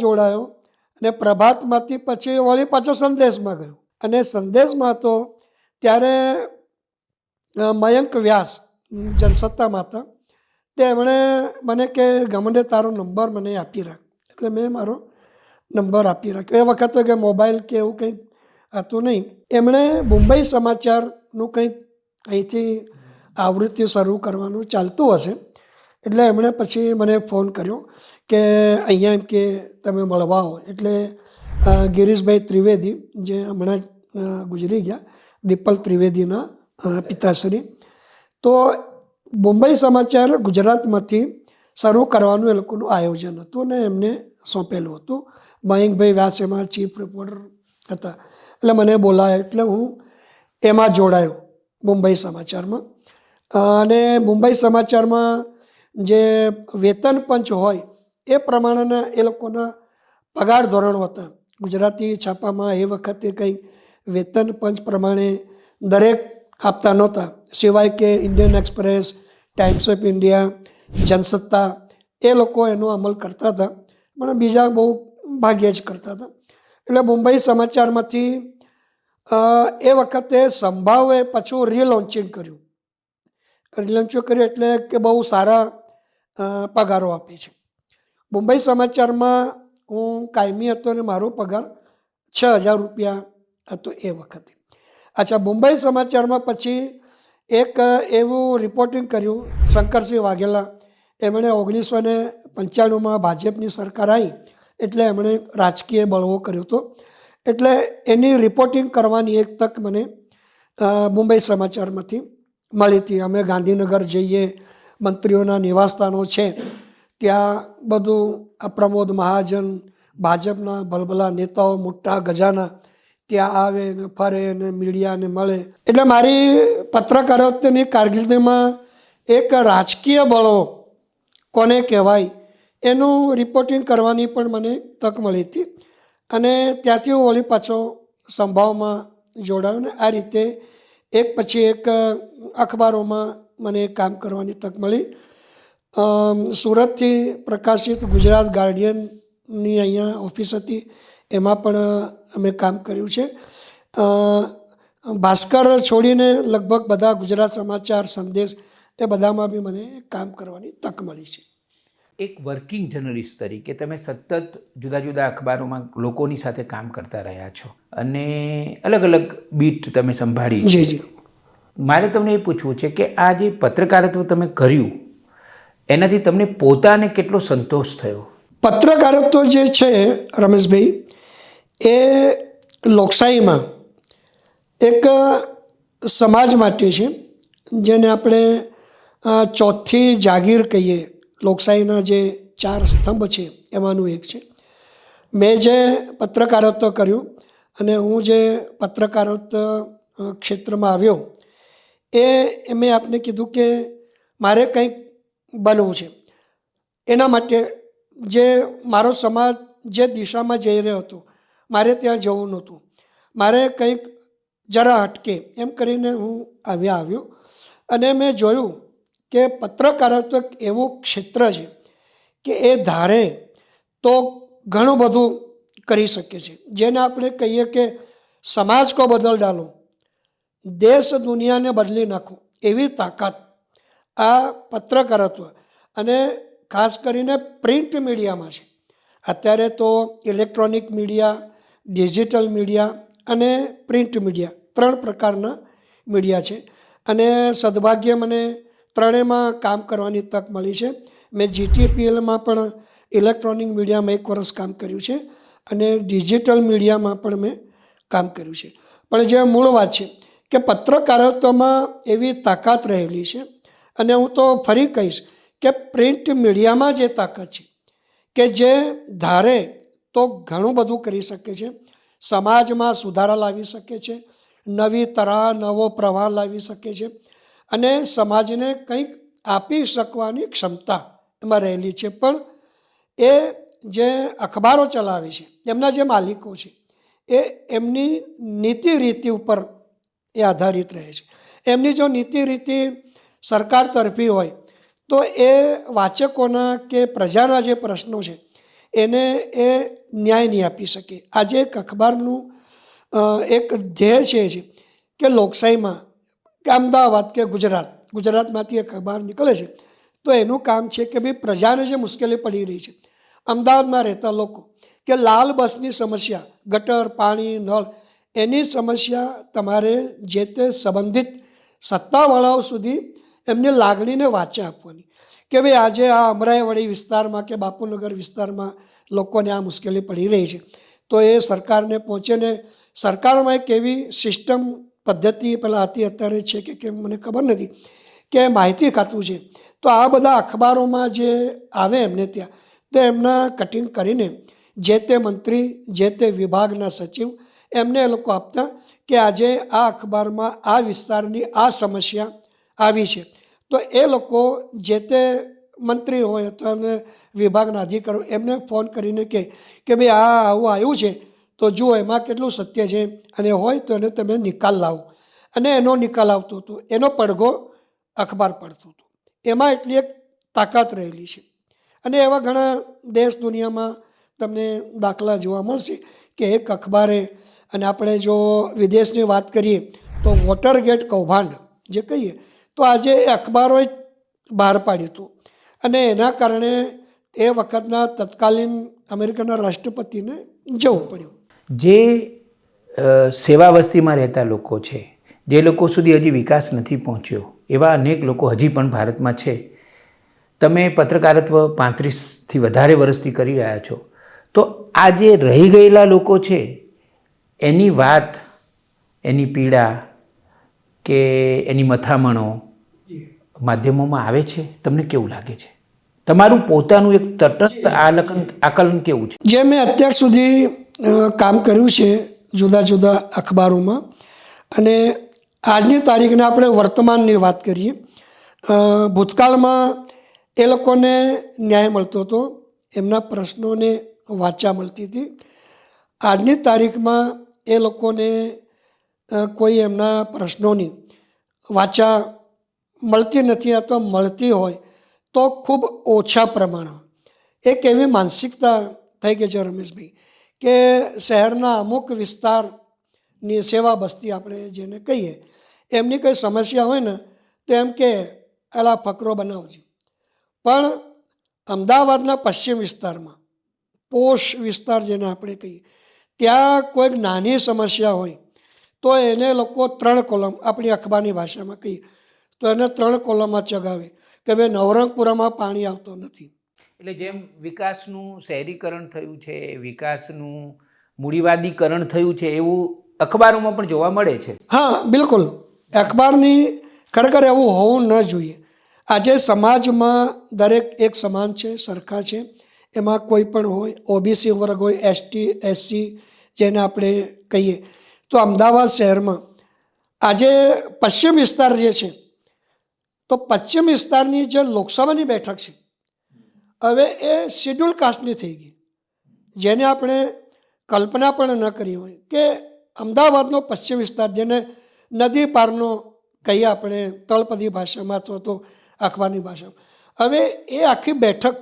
જોડાયો અને પ્રભાતમાંથી પછી વળી પાછો સંદેશમાં ગયો. અને સંદેશમાં હતો ત્યારે મયંક વ્યાસ જનસત્તામાં હતા. તેમણે મને કે ગમને તારો નંબર મને આપી રાખ, એટલે મેં મારો નંબર આપી રાખ્યો. એ વખતે કે મોબાઈલ કે એવું કંઈક હતું નહીં. એમણે મુંબઈ સમાચારનું કંઈક અહીંથી આવૃત્તિ શરૂ કરવાનું ચાલતું હશે, એટલે એમણે પછી મને ફોન કર્યો કે અહીંયા એમ કે તમે મળવા આવો. એટલે ગિરીશભાઈ ત્રિવેદી જે હમણાં ગુજરી ગયા, દીપલ ત્રિવેદીના પિતાશ્રી, તો મુંબઈ સમાચાર ગુજરાતમાંથી શરૂ કરવાનું એ લોકોનું આયોજન હતું અને એમને સોંપેલું હતું. મયંકભાઈ વ્યાસ એમાં ચીફ રિપોર્ટર હતા, એટલે મને બોલાયો, એટલે હું એમાં જોડાયો મુંબઈ સમાચારમાં. અને મુંબઈ સમાચારમાં જે વેતન પંચ હોય એ પ્રમાણેના એ લોકોના પગાર ધોરણો હતા. ગુજરાતી છાપામાં એ વખતે કંઈ વેતન પંચ પ્રમાણે દરેક આપતા નહોતા, સિવાય કે Indian express, Times of India, Jansatta એ લોકો એનો અમલ કરતા હતા, પણ બીજા બહુ ભાગ્યે જ કરતા હતા. એટલે મુંબઈ સમાચારમાંથી એ વખતે સંભાવે પાછું રીલોન્ચિંગ કર્યું એટલે કે બહુ સારા પગારો આપે છે. મુંબઈ સમાચારમાં હું કાયમી હતો અને મારો પગાર 6,000 રૂપિયા હતો એ વખતે. અચ્છા, મુંબઈ સમાચારમાં પછી એક એવું રિપોર્ટિંગ કર્યું શંકરસિંહ વાઘેલા. એમણે 1995માં ભાજપની સરકાર આવી એટલે એમણે રાજકીય બળવો કર્યો હતો, એટલે એની રિપોર્ટિંગ કરવાની એક તક મને મુંબઈ સમાચારમાંથી મળી હતી. અમે ગાંધીનગર જઈએ, મંત્રીઓના નિવાસસ્થાનો છે ત્યાં બધું પ્રમોદ મહાજન, ભાજપના ભલભલા નેતાઓ મોટા ગજાના ત્યાં આવે ને ફરે ને મીડિયાને મળે. એટલે મારી પત્રકારત્વની કારકિર્દીમાં એક રાજકીય બળવો કોને કહેવાય એનું રિપોર્ટિંગ કરવાની પણ મને તક મળી હતી. અને ત્યાંથી હું વળી પાછો સંભાવમાં જોડાયો ને આ રીતે એક પછી એક અખબારોમાં મને કામ કરવાની તક મળી. સુરતથી પ્રકાશિત ગુજરાત ગાર્ડિયનની અહીંયા ઓફિસ હતી, એમાં પણ અમે કામ કર્યું છે. ભાસ્કર છોડીને લગભગ બધા ગુજરાત સમાચાર, સંદેશ એ બધામાં બી મને કામ કરવાની તક મળી છે. એક વર્કિંગ જર્નલિસ્ટ તરીકે તમે સતત જુદા જુદા અખબારોમાં લોકોની સાથે કામ કરતા રહ્યા છો અને અલગ અલગ બીટ તમે સંભાળી. જી. મારે તમને એ પૂછવું છે કે આ જે પત્રકારત્વ તમે કર્યું એનાથી તમને પોતાને કેટલો સંતોષ થયો? પત્રકારત્વ જે છે રમેશભાઈ, એ લોકશાહીમાં એક સમાજ માટે છે, જેને આપણે ચોથી જાગીર કહીએ. લોકશાહીના જે 4 સ્તંભ છે એમાંનું એક છે. મેં જે પત્રકારત્વ કર્યું અને હું જે પત્રકારત્વ ક્ષેત્રમાં આવ્યો એ મેં આપને કીધું કે મારે કંઈક બનવું છે. એના માટે જે મારો સમાજ જે દિશામાં જઈ રહ્યો હતો મારે ત્યાં જવું નહોતું, મારે કંઈક જરા હટકે એમ કરીને હું આવ્યો. અને મેં જોયું કે પત્રકારત્વ એવું ક્ષેત્ર છે કે એ ધારે તો ઘણું બધું કરી શકે છે, જેને આપણે કહીએ કે સમાજ કો બદલ ડાલો, દેશ દુનિયાને બદલી નાખો એવી તાકાત આ પત્રકારત્વ અને ખાસ કરીને પ્રિન્ટ મીડિયામાં છે. અત્યારે તો ઇલેક્ટ્રોનિક મીડિયા, ડિજિટલ મીડિયા અને પ્રિન્ટ મીડિયા 3 પ્રકારના મીડિયા છે. અને સદભાગ્ય મને ત્રણેયમાં કામ કરવાની તક મળી છે. મેં GTPLમાં પણ ઇલેક્ટ્રોનિક મીડિયામાં 1 વર્ષ કામ કર્યું છે અને ડિજિટલ મીડિયામાં પણ મેં કામ કર્યું છે. પણ જે મૂળ વાત છે કે પત્રકારત્વમાં એવી તાકાત રહેલી છે, અને હું તો ફરી કહીશ કે પ્રિન્ટ મીડિયામાં જે તાકાત છે કે જે ધારે તો ઘણું બધું કરી શકે છે, સમાજમાં સુધારા લાવી શકે છે, નવી તરાહ નવો પ્રવાહ લાવી શકે છે, અને સમાજને કંઈક આપી શકવાની ક્ષમતા એમાં રહેલી છે. પણ એ જે અખબારો ચલાવે છે, એમના જે માલિકો છે, એ એમની નીતિ રીતિ ઉપર એ આધારિત રહે છે. એમની જો નીતિ રીતિ સરકાર તરફી હોય તો એ વાચકોના કે પ્રજાના જે પ્રશ્નો છે એને એ ન્યાય નહીં આપી શકે. આજે એક અખબારનું એક ધ્યેય છે કે લોકશાહીમાં કે અમદાવાદ કે ગુજરાતમાંથી એક અખબાર નીકળે છે તો એનું કામ છે કે ભાઈ પ્રજાને જે મુશ્કેલી પડી રહી છે, અમદાવાદમાં રહેતા લોકો કે લાલ બસની સમસ્યા, ગટર, પાણી, નળ, એની સમસ્યા તમારે જે તે સંબંધિત સત્તાવાળાઓ સુધી એમની લાગણીને વાચા આપવાની કે ભાઈ આજે આ અમરાઈવાડી વિસ્તારમાં કે બાપુનગર વિસ્તારમાં લોકોને આ મુશ્કેલી પડી રહી છે, તો એ સરકારને પહોંચે. ને સરકારમાં એક એવી સિસ્ટમ પદ્ધતિ પેલા હતી, અત્યારે છે કે કેમ મને ખબર નથી, કે માહિતી ખાતું છે. તો આ બધા અખબારોમાં જે આવે એમને ત્યાં તો એમના કટિંગ કરીને જે તે મંત્રી, જે તે વિભાગના સચિવ એમને એ લોકો આપતા કે આજે આ અખબારમાં આ વિસ્તારની આ સમસ્યા આવી છે, તો એ લોકો જે તે મંત્રી હોય અથવા અને વિભાગના અધિકારીઓ એમને ફોન કરીને કહે કે ભાઈ આ આવું આવ્યું છે, તો જુઓ એમાં કેટલું સત્ય છે, અને હોય તો એને તમે નિકાલ લાવો. અને એનો નિકાલ આવતો હતો, એનો પડઘો અખબાર પડતો હતો. એમાં એટલી એક તાકાત રહેલી છે. અને એવા ઘણા દેશ દુનિયામાં તમને દાખલા જોવા મળશે કે એક અખબારે, અને આપણે જો વિદેશની વાત કરીએ તો વોટરગેટ કૌભાંડ જે કહીએ તો આજે એ અખબારોએ બહાર પાડ્યું હતું, અને એના કારણે એ વખતના તત્કાલીન અમેરિકાના રાષ્ટ્રપતિને જવું પડ્યું. જે સેવા વસ્તીમાં રહેતા લોકો છે, જે લોકો સુધી હજી વિકાસ નથી પહોંચ્યો, એવા અનેક લોકો હજી પણ ભારતમાં છે. તમે પત્રકારત્વ 35થી વધારે વર્ષથી કરી રહ્યા છો, તો આ જે રહી ગયેલા લોકો છે એની વાત, એની પીડા કે એની મથામણો માધ્યમોમાં આવે છે? તમને કેવું લાગે છે? તમારું પોતાનું એક તટસ્થ આકલન કેવું છે? જે મેં અત્યાર સુધી કામ કર્યું છે જુદા જુદા અખબારોમાં, અને આજની તારીખને આપણે વર્તમાનની વાત કરીએ, ભૂતકાળમાં એ લોકોને ન્યાય મળતો હતો, એમના પ્રશ્નોને વાચા મળતી હતી. આજની તારીખમાં એ લોકોને કોઈ એમના પ્રશ્નોની વાચા મળતી નથી, અથવા મળતી હોય તો ખૂબ ઓછા પ્રમાણમાં. એક એવી માનસિકતા થઈ ગઈ છે રમેશભાઈ કે શહેરના અમુક વિસ્તારની સેવા બસ્તી આપણે જેને કહીએ, એમની કંઈ સમસ્યા હોય ને તો એમ કે એલા ફકરો બનાવજો. પણ અમદાવાદના પશ્ચિમ વિસ્તારમાં, પોશ વિસ્તાર જેને આપણે કહીએ, ત્યાં કોઈક નાની સમસ્યા હોય તો એને લોકો 3 કોલમ, આપણી અખબારની ભાષામાં કહીએ તો એને 3 કોલમમાં ચગાવે કે ભાઈ નવરંગપુરામાં પાણી આવતો નથી. એટલે જેમ વિકાસનું શહેરીકરણ થયું છે, વિકાસનું મૂડીવાદીકરણ થયું છે, એવું અખબારોમાં પણ જોવા મળે છે. હા, બિલકુલ. અખબારની ખરેખર એવું હોવું ન જોઈએ. આજે સમાજમાં દરેક એક સમાન છે, સરખા છે. એમાં કોઈ પણ હોય, ઓબીસી વર્ગ હોય, એસટી, એસસી જેને આપણે કહીએ, તો અમદાવાદ શહેરમાં આજે પશ્ચિમ વિસ્તાર જે છે, તો પશ્ચિમ વિસ્તારની જે લોકસભાની બેઠક છે હવે એ શિડ્યુલ કાસ્ટની થઈ ગઈ, જેને આપણે કલ્પના પણ ન કરી હોય કે અમદાવાદનો પશ્ચિમ વિસ્તાર, જેને નદી પારનો કહીએ આપણે તળપદી ભાષામાં અથવા તો અખબારની ભાષામાં, હવે એ આખી બેઠક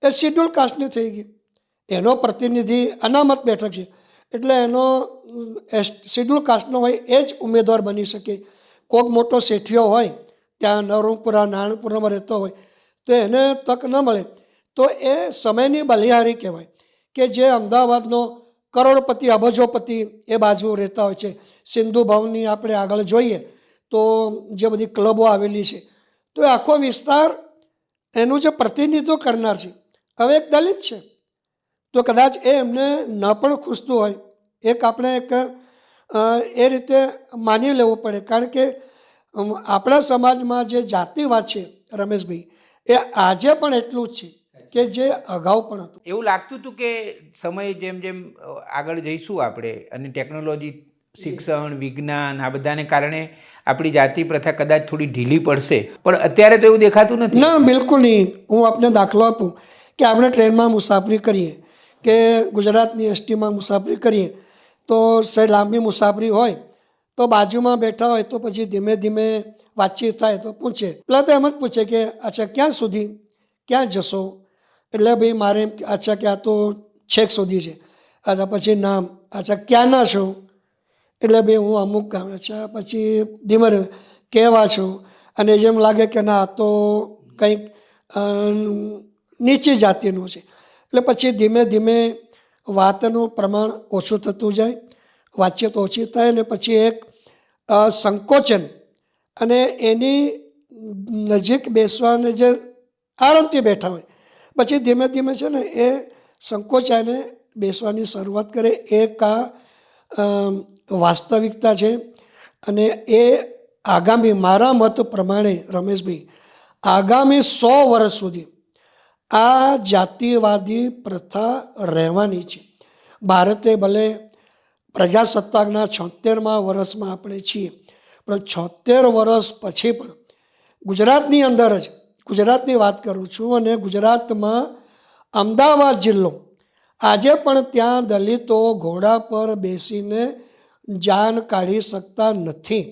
એ શિડ્યુલ કાસ્ટની થઈ ગઈ. એનો પ્રતિનિધિ અનામત બેઠક છે, એટલે એનો શિડ્યુલ કાસ્ટનો હોય એ જ ઉમેદવાર બની શકે. કોઈક મોટો શેઠિયો હોય, ત્યાં નવરંગપુરા, નારણપુરામાં રહેતો હોય, તો એને તક ન મળે તો એ સમયની બલિહારી કહેવાય કે જે અમદાવાદનો કરોડપતિ, અબજોપતિ એ બાજુ રહેતા હોય છે. સિંધુ ભવનની આપણે આગળ જોઈએ તો જે બધી ક્લબો આવેલી છે, તો એ આખો વિસ્તાર એનું જે પ્રતિનિધિત્વ કરનાર છે હવે એક દલિત છે, તો કદાચ એ એમને ન પણ ખૂસતું હોય. એક આપણે એક એ રીતે માની લેવું પડે. કારણ કે આપણા સમાજમાં જે જાતિવાદ છે રમેશભાઈ, એ આજે પણ એટલું જ છે કે જે અગાઉ પણ હતું. એવું લાગતું હતું કે સમય જેમ જેમ આગળ જઈશું આપણે અને ટેકનોલોજી, શિક્ષણ, વિજ્ઞાન આ બધાને કારણે આપણી જાતિ પ્રથા કદાચ થોડી ઢીલી પડશે, પણ અત્યારે તો એવું દેખાતું નથી. ના, બિલકુલ નહીં. હું આપને દાખલો આપું કે આપણે ટ્રેનમાં મુસાફરી કરીએ કે ગુજરાતની એસટીમાં મુસાફરી કરીએ તો સહેજ લાંબી મુસાફરી હોય તો બાજુમાં બેઠા હોય તો પછી ધીમે ધીમે વાતચીત થાય તો પૂછે, પેલા તો એમ જ પૂછે કે અચ્છા ક્યાં સુધી, ક્યાં જશો? એટલે ભાઈ મારે એમ કે અચ્છા કે આ તો છેક સુધી છે. અચ્છા પછી નામ, અચ્છા ક્યાંના છો? એટલે ભાઈ હું અમુક ગામ. અચ્છા પછી ધીમે ધીમે કહેવા છો, અને જેમ લાગે કે ના આ તો કંઈક નીચી જાતિનું છે, એટલે પછી ધીમે ધીમે વાતનું પ્રમાણ ઓછું થતું જાય, વાતચીત ઓછી થાય, અને પછી એક સંકોચન અને એની નજીક બેસવાને જે આરામથી બેઠા હોય પછી ધીમે ધીમે છે ને એ સંકોચાઈને બેસવાની શરૂઆત કરે. એક વાસ્તવિકતા છે. અને એ આગામી મારા મત પ્રમાણે રમેશભાઈ આગામી 100 વર્ષ સુધી આ જાતિવાદી પ્રથા રહેવાની છે. ભારતે ભલે પ્રજાસત્તાકના 76મા વર્ષમાં આપણે છીએ, પણ 76 વર્ષ પછી પણ ગુજરાતની અંદર જ, ગુજરાતની વાત કરું છું, અને ગુજરાતમાં અમદાવાદ જિલ્લો આજે પણ ત્યાં દલિતો ઘોડા પર બેસીને જાન કાઢી શકતા નથી.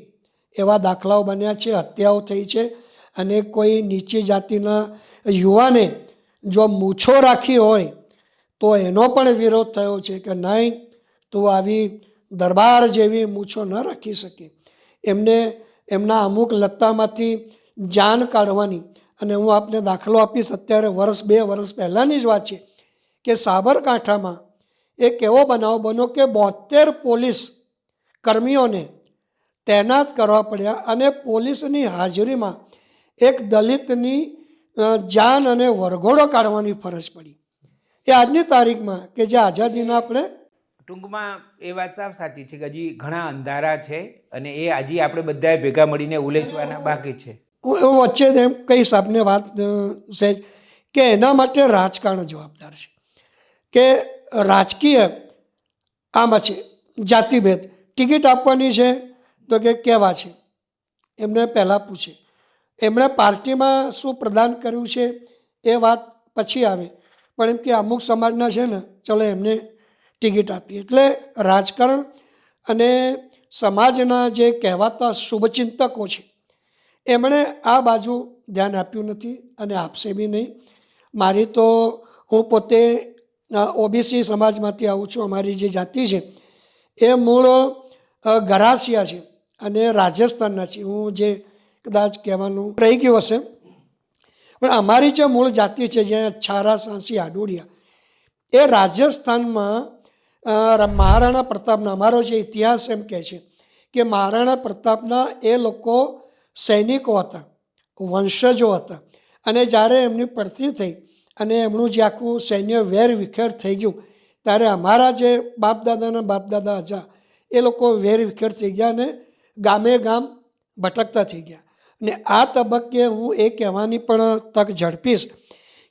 એવા દાખલાઓ બન્યા છે, હત્યાઓ થઈ છે. અને કોઈ નીચી જાતિના યુવાને જો મૂછો રાખી હોય તો એનો પણ વિરોધ થયો છે કે નહીં, તું આવી દરબાર જેવી મૂછો ન રાખી શકે. એમને એમના અમુક લત્તામાંથી જાન કાઢવાની. અને હું આપને દાખલો આપીશ, અત્યારે 2 વર્ષ પહેલાંની જ વાત છે કે સાબરકાંઠામાં એક એવો બનાવ બન્યો કે 72 પોલીસ કર્મીઓને તૈનાત કરવા પડ્યા, અને પોલીસની હાજરીમાં એક દલિતની જાન અને વરઘોડો કાઢવાની ફરજ પડી. એ આજની તારીખમાં કે જે આઝાદીના આપણે ટૂંકમાં એ વાત સાવ સાચી છે કે હજી ઘણા અંધારા છે અને એ હજી આપણે બધાએ ભેગા મળીને ઉલેચવાના બાકી છે. હું વચ્ચે એમ કહીશ આપને વાત સહેજ કે એના માટે રાજકારણ જવાબદાર છે. કે રાજકીય આમાં છે જાતિભેદ. ટિકિટ આપવાની છે તો કે કેવા છે એમને પહેલાં પૂછે, એમણે પાર્ટીમાં શું પ્રદાન કર્યું છે એ વાત પછી આવે, પણ એમ કે અમુક સમાજના છે ને ચલો એમને ટિકિટ આપીએ. એટલે રાજકારણ અને સમાજના જે કહેવાતા શુભચિંતકો છે એમણે આ બાજુ ધ્યાન આપ્યું નથી અને આપશે બી નહીં. મારી તો હું પોતે ઓબીસી સમાજમાંથી આવું છું. અમારી જે જાતિ છે એ મૂળ ગરાસિયા છે અને રાજસ્થાનના છે. હું જે કદાચ કહેવાનું રહી ગયું હશે, પણ અમારી જે મૂળ જાતિ છે જ્યાં છારા, સાંસી, હાડોડિયા, એ રાજસ્થાનમાં મહારાણા પ્રતાપના, અમારો જે ઇતિહાસ એમ કહે છે કે મહારાણા પ્રતાપના એ લોકો સૈનિકો હતા, વંશજો હતા, અને જ્યારે એમની પડતી થઈ અને એમનું જે આખું સૈન્ય વેર વિખેર થઈ ગયું ત્યારે અમારા જે બાપદાદા હતા એ લોકો વેર વિખેર થઈ ગયા અને ગામે ગામ ભટકતા થઈ ગયા. અને આ તબક્કે હું એ કહેવાની પણ તક ઝડપીશ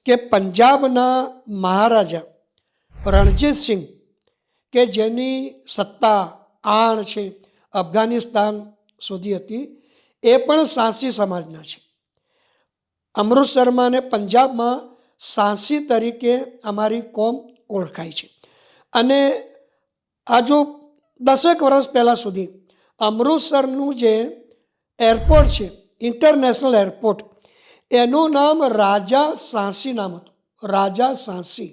કે પંજાબના મહારાજા રણજીતસિંહ કે જેની સત્તા આણ છે અફઘાનિસ્તાન સુધી હતી, એ પણ સાંસી સમાજના છે. અમૃતસરમાં અને પંજાબમાં સાંસી તરીકે અમારી કોમ ઓળખાય છે. અને આ જો 10 વર્ષ પહેલાં સુધી અમૃતસરનું જે એરપોર્ટ છે, ઇન્ટરનેશનલ એરપોર્ટ, એનું નામ રાજા સાંસી નામ હતું, રાજા સાંસી.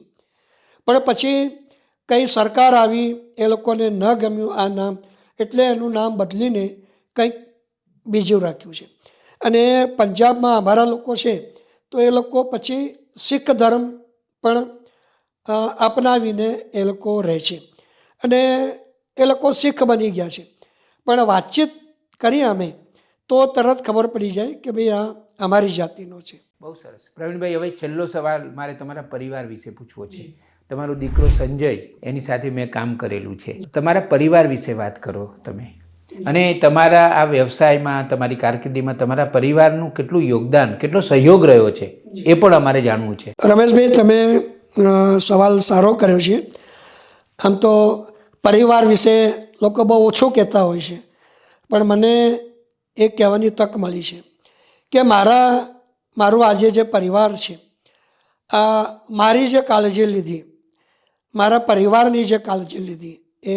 પણ પછી કઈ સરકાર આવી, એ લોકોને ન ગમ્યું આ નામ, એટલે એનું નામ બદલીને કંઈક બીજું રાખ્યું છે. અને પંજાબમાં અમારા લોકો છે તો એ લોકો પછી શીખ ધર્મ પણ અપનાવીને એ લોકો રહે છે અને એ લોકો શીખ બની ગયા છે. પણ વાતચીત કરી અમે તો તરત ખબર પડી જાય કે ભાઈ આ અમારી જાતિનો છે. બહુ સરસ. પ્રવીણભાઈ, હવે છેલ્લો સવાલ મારે તમારા પરિવાર વિશે પૂછવો છે. તમારો દીકરો સંજય એની સાથે મેં કામ કરેલું છે. તમારા પરિવાર વિશે વાત કરો તમે, અને તમારા આ વ્યવસાયમાં, તમારી કારકિર્દીમાં તમારા પરિવારનું કેટલું યોગદાન, કેટલો સહયોગ રહ્યો છે એ પણ અમારે જાણવું છે. રમેશભાઈ, તમે સવાલ સારો કર્યો છે. આમ તો પરિવાર વિશે લોકો બહુ ઓછું કહેતા હોય છે, પણ મને એ કહેવાની તક મળી છે કે મારું આજે જે પરિવાર છે, આ મારી જે કાળજી લીધી, મારા પરિવારની જે કાળજી લીધી, એ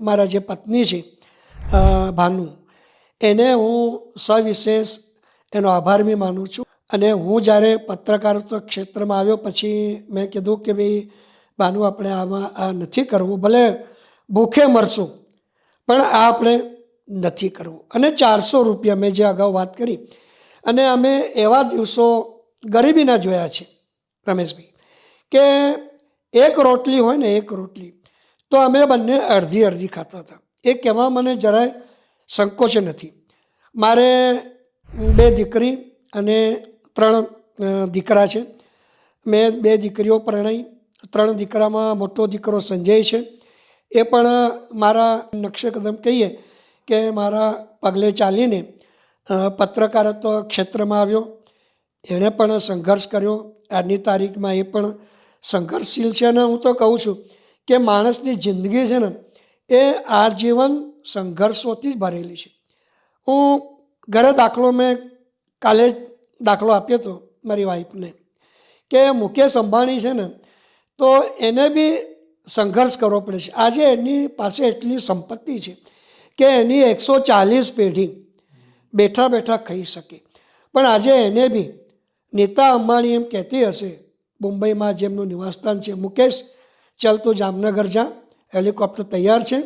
મારા જે પત્ની છે ભાનુ, એને હું સવિશેષ એનો આભાર બી માનું છું. અને હું જ્યારે પત્રકારત્વ ક્ષેત્રમાં આવ્યો પછી મેં કીધું કે ભાઈ ભાનુ, આપણે આમાં આ નથી કરવું, ભલે ભૂખે મરશું પણ આ આપણે નથી કરવું. અને 400 રૂપિયા, મેં જે અગાઉ વાત કરી, અને અમે એવા દિવસો ગરીબીના જોયા છે રમેશભાઈ, કે એક રોટલી હોય ને, એક રોટલી તો અમે બંને અડધી અડધી ખાતા હતા. એ કહેવા મને જરાય સંકોચ નથી. મારે 2 દીકરી અને 3 દીકરા છે. મેં 2 દીકરીઓ પરણાવી. 3 દીકરામાં મોટો દીકરો સંજય છે, એ પણ મારા નકશે કદમ કહીએ કે મારા પગલે ચાલીને પત્રકારત્વ ક્ષેત્રમાં આવ્યો. એણે પણ સંઘર્ષ કર્યો. આજની તારીખમાં એ પણ સંઘર્ષશીલ છે. અને હું તો કહું છું કે માણસની જિંદગી છે ને, એ આજીવન સંઘર્ષોથી જ ભરેલી છે. હું ઘરે મેં કાલે જ દાખલો આપ્યો હતો મારી વાઈફને, કે મુકેશ અંબાણી છે ને, તો એને બી સંઘર્ષ કરવો પડે છે. આજે એની પાસે એટલી સંપત્તિ છે કે એની 140 પેઢી બેઠા બેઠા ખાઈ શકે. પણ આજે એને બી નીતા અંબાણી એમ કહેતી હશે, મુંબઈમાં જેમનું નિવાસસ્થાન છે, મુકેશ, ચાલ તું જામનગર જા, હેલિકોપ્ટર તૈયાર છે,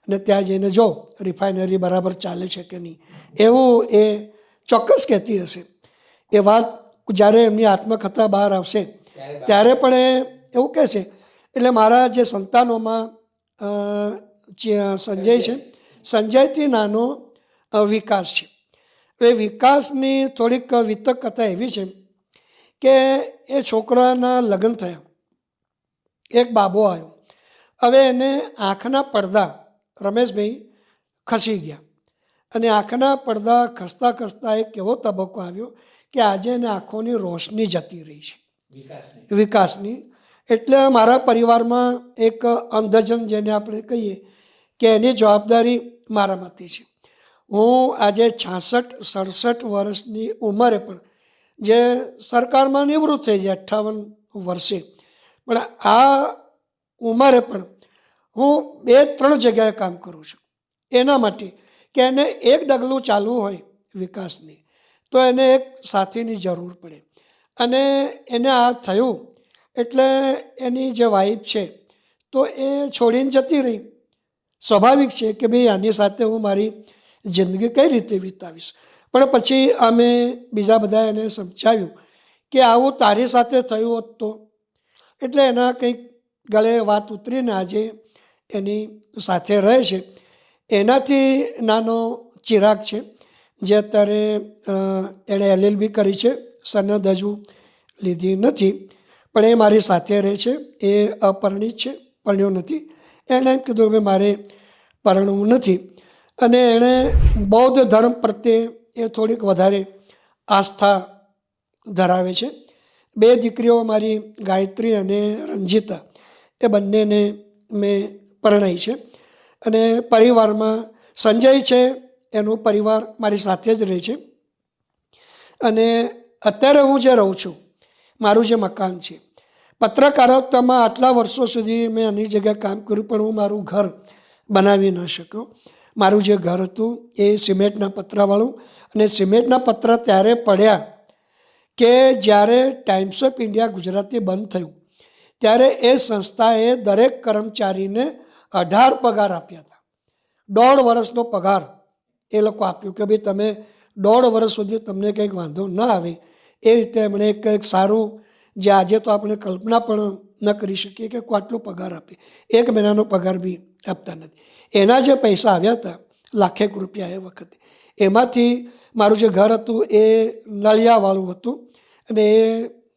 અને ત્યાં જઈને જો રિફાઇનરી બરાબર ચાલે છે કે નહીં, એવું એ ચોક્કસ કહેતી હશે. એ વાત જ્યારે એમની આત્મકથા બહાર આવશે ત્યારે પણ એ એવું કહેશે. એટલે મારા જે સંતાનોમાં સંજય છે, સંજયથી નાનો વિકાસ છે. એ વિકાસની થોડીક વિતક કથા એવી છે કે એ છોકરાના લગ્ન થયા, એક બાબો આવ્યો. હવે એને આંખના પડદા, રમેશભાઈ, ખસી ગયા. અને આંખના પડદા ખસતા ખસતા એક એવો તબક્કો આવ્યો કે આજે એને આંખોની રોશની જતી રહી છે, વિકાસની. એટલે મારા પરિવારમાં એક અંધજન, જેને આપણે કહીએ કે એની જવાબદારી મારામાંથી છે. હું આજે 66-67 વર્ષની ઉંમરે પણ, જે સરકારમાં નિવૃત્ત થઈ જાય 58 વર્ષે, પણ આ ઉંમરે પણ હું 2-3 જગ્યાએ કામ કરું છું. એના માટે કે એને એક ડગલું ચાલવું હોય વિકાસની, તો એને એક સાથીની જરૂર પડે. અને એને આ થયું એટલે એની જે વાઈફ છે, તો એ છોડીને જતી રહી. સ્વાભાવિક છે કે ભાઈ આની સાથે હું મારી જિંદગી કઈ રીતે વિતાવીશ. પણ પછી અમે બીજા બધા એને સમજાવ્યું કે આવું તારી સાથે થયું હોત તો. એટલે એના કંઈક ગળે વાત ઉતરીને આજે એની સાથે રહે છે. એનાથી નાનો ચિરાગ છે, જે અત્યારે એણે LLB કરી છે, સનદ હજુ લીધી નથી, પણ એ મારી સાથે રહે છે. એ અપરિણિત છે, પરણ્યો નથી. એણે એમ કીધું કે મારે પરણવું નથી. અને એણે બૌદ્ધ ધર્મ પ્રત્યે એ થોડીક વધારે આસ્થા ધરાવે છે. 2 દીકરીઓ મારી ગાયત્રી અને રંજીતા, એ બંનેને મેં પરણાઈ છે. અને પરિવારમાં સંજય છે, એનો પરિવાર મારી સાથે જ રહે છે. અને અત્યારે હું જે રહું છું, મારું જે મકાન છે, પત્રકારત્વમાં આટલા વર્ષો સુધી મેં આની જગ્યાએ કામ કર્યું, પણ હું મારું ઘર બનાવી ન શક્યો. મારું જે ઘર હતું એ સિમેન્ટના પતરાવાળું, અને સિમેન્ટના પતરા ત્યારે પડ્યા કે જ્યારે ટાઈમ્સ ઓફ ઇન્ડિયા ગુજરાતી બંધ થયું, ત્યારે એ સંસ્થાએ દરેક કર્મચારીને 18 પગાર આપ્યા હતા. 1.5 વર્ષનો પગાર એ લોકો આપ્યું કે ભાઈ તમે 1.5 વર્ષ સુધી તમને કંઈક વાંધો ન આવે. એ રીતે એમણે કંઈક સારું, જે આજે તો આપણે કલ્પના પણ ન કરી શકીએ કે આટલો પગાર આપે. 1 મહિનાનો પગાર બી આપતા નથી. એના જે પૈસા આવ્યા હતા, લાખેક રૂપિયા એ વખતે, એમાંથી મારું જે ઘર હતું એ નળિયાવાળું હતું. અને એ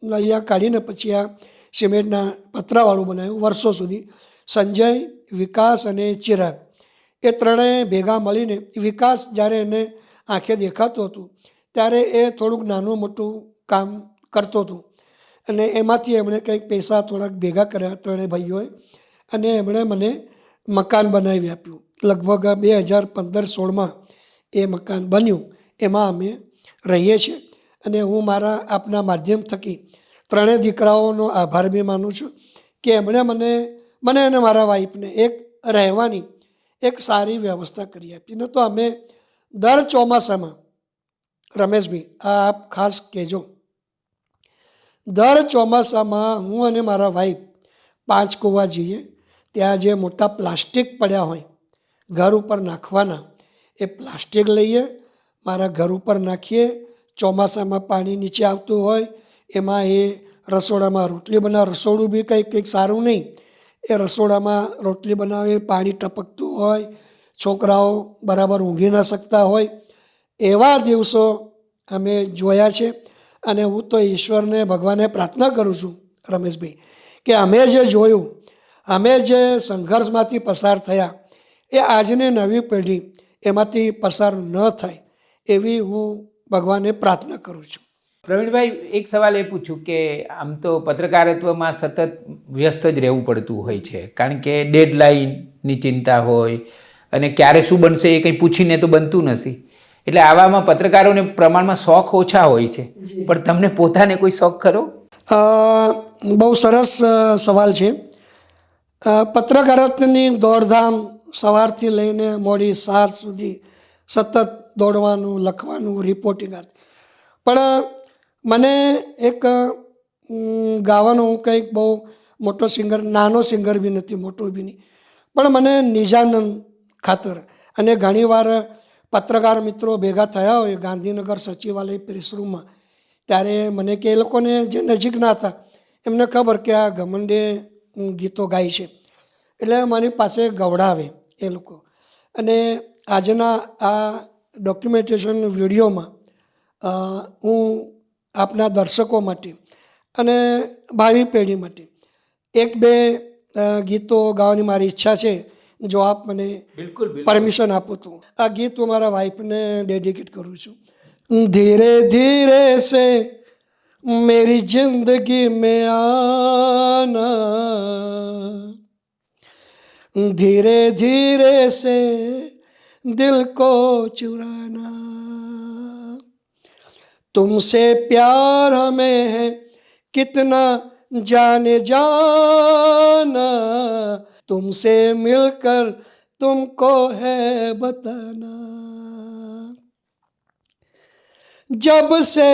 નળિયા કાઢીને પછી આ સિમેન્ટના પતરાવાળું બનાવ્યું વર્ષો સુધી. સંજય, વિકાસ અને ચિરાગ એ ત્રણેય ભેગા મળીને, વિકાસ જ્યારે એને આંખે દેખાતું હતું ત્યારે એ થોડુંક નાનું મોટું કામ કરતો હતો અને એમાંથી એમણે કંઈક પૈસા થોડાક ભેગા કર્યા ત્રણેય ભાઈઓએ અને એમણે મને મકાન બનાવી આપ્યું. લગભગ 2015-16માં એ મકાન બન્યું. એમાં અમે રહીએ છીએ અને હું મારા આપના માધ્યમ થકી ત્રણેય દીકરાઓનો આભાર બી માનું છું કે એમણે મને અને મારા વાઈફને એક રહેવાની એક સારી વ્યવસ્થા કરી આપી. ન તો અમે દર ચોમાસામાં, રમેશભાઈ આ આપ ખાસ કહેજો, દર ચોમાસામાં હું અને મારા વાઈફ પાંચકુવા જઈએ. ત્યાં જે મોટા પ્લાસ્ટિક પડ્યા હોય ઘર ઉપર નાખવાના, એ પ્લાસ્ટિક લઈએ, મારા ઘર ઉપર નાખીએ. ચોમાસામાં પાણી નીચે આવતું હોય એમાં એ રસોડામાં રોટલી બનાવે. રસોડું બી કંઈક સારું નહીં, એ રસોડામાં રોટલી બનાવે, પાણી ટપકતું હોય, છોકરાઓ બરાબર ઊંઘી ન શકતા હોય. એવા દિવસો અમે જોયા છે અને હું તો ઈશ્વરને, ભગવાનને પ્રાર્થના કરું છું રમેશભાઈ કે અમે જે જોયું, અમે જે સંઘર્ષમાંથી પસાર થયા, એ આજની નવી પેઢી એમાંથી પસાર ન થાય એવી હું ભગવાનને પ્રાર્થના કરું છું. પ્રવીણભાઈ, એક સવાલ એ પૂછું કે આમ તો પત્રકારત્વમાં સતત વ્યસ્ત જ રહેવું પડતું હોય છે, કારણ કે ડેડલાઇનની ચિંતા હોય અને ક્યારે શું બનશે એ કંઈ પૂછીને તો બનતું નથી. એટલે આવામાં પત્રકારોને પ્રમાણમાં શોખ ઓછા હોય છે, પણ તમને પોતાને કોઈ શોખ ખરો? બહુ સરસ સવાલ છે. પત્રકારત્વની દોડધામ સવારથી લઈને મોડી 7 સુધી સતત દોડવાનું, લખવાનું, રિપોર્ટિંગ. પણ મને એક ગાવાનો, હું કંઈક બહુ મોટો સિંગર, નાનો સિંગર બી નથી, મોટો બી નહીં, પણ મને નિજાનંદ ખાતર અને ઘણીવાર પત્રકાર મિત્રો ભેગા થયા હોય ગાંધીનગર સચિવાલય પ્રેસ રૂમમાં, ત્યારે મને કે એ લોકોને જે નજીકના હતા એમને ખબર કે આ ઘમંડે ગીતો ગાય છે એટલે મારી પાસે ગવડાવે એ લોકો. અને આજના આ ડોક્યુમેન્ટેશન વિડીયોમાં હું આપના દર્શકો માટે અને ભાવિ પેઢી માટે 1-2 ગીતો ગાવાની મારી ઈચ્છા છે, જો આપ મને પરમિશન આપો તો. આ ગીત હું મારા વાઈફને ડેડિકેટ કરું છું. ધીરે ધીરે સે मेरी जिंदगी में आना, धीरे धीरे से दिल को चुराना, तुमसे प्यार हमें है कितना जाने जाना, तुमसे मिलकर तुमको है बताना, जब से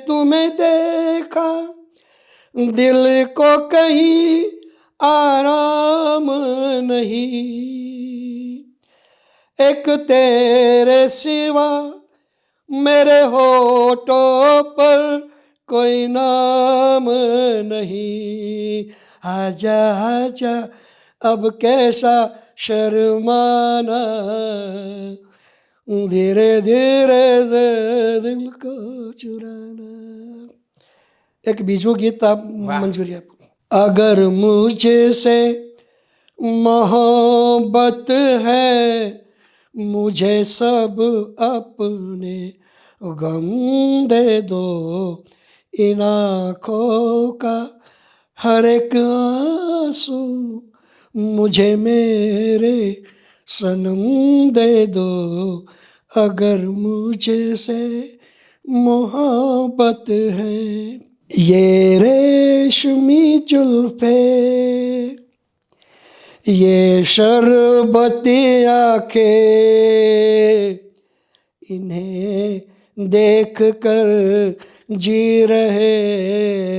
तुम्हें देखा दिल को कहीं आराम नहीं, एक तेरे सिवा मेरे होठों पर कोई नाम नहीं, आजा आजा अब कैसा शर्माना, धीरे धीरे से दिल को चुराना. एक बीजू गीत आप मंजूरी आप. अगर मुझसे मोहब्बत है मुझे सब अपने गम दे दो, इन आँखों का हर एक आंसू मुझे मेरे सनम दे दो, अगर मुझसे मोहब्बत है. ये रेशमी जुल्फे, ये शरबती आँखें, इन्हें देख कर जी रहे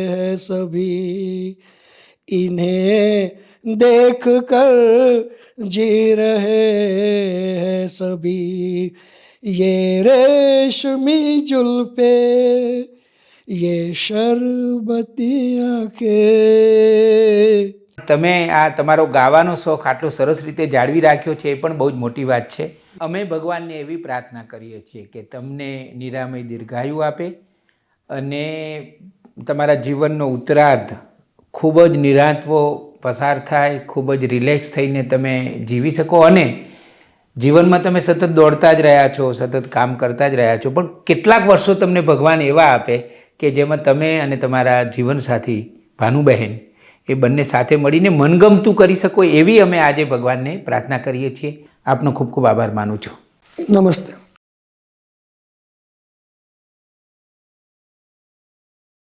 हैं सभी, इन्हें देख कर जी रहे हैं सभी, ये रेशमी जुल्फे, ये शरबती आँखें. તમે આ તમારો ગાવાનો શોખ આટલો સરસ રીતે જાળવી રાખ્યો છે, એ પણ બહુ જ મોટી વાત છે. અમે ભગવાનને એવી પ્રાર્થના કરીએ છીએ કે તમને નિરામય દીર્ઘાયુ આપે અને તમારા જીવનનો ઉત્તરાર્ધ ખૂબ જ નિરાંતવો પસાર થાય, ખૂબ જ રિલેક્સ થઈને તમે જીવી શકો. અને જીવનમાં તમે સતત દોડતા જ રહ્યા છો, સતત કામ કરતા જ રહ્યા છો, પણ કેટલાક વર્ષો તમને ભગવાન એવા આપે કે જેમાં તમે અને તમારા જીવનસાથી ભાનુબહેન એ બંને સાથે મળીને મનગમતું કરી શકો, એવી અમે આજે ભગવાનને પ્રાર્થના કરીએ છીએ. આપનો ખૂબ ખૂબ આભાર માનું છું. નમસ્તે.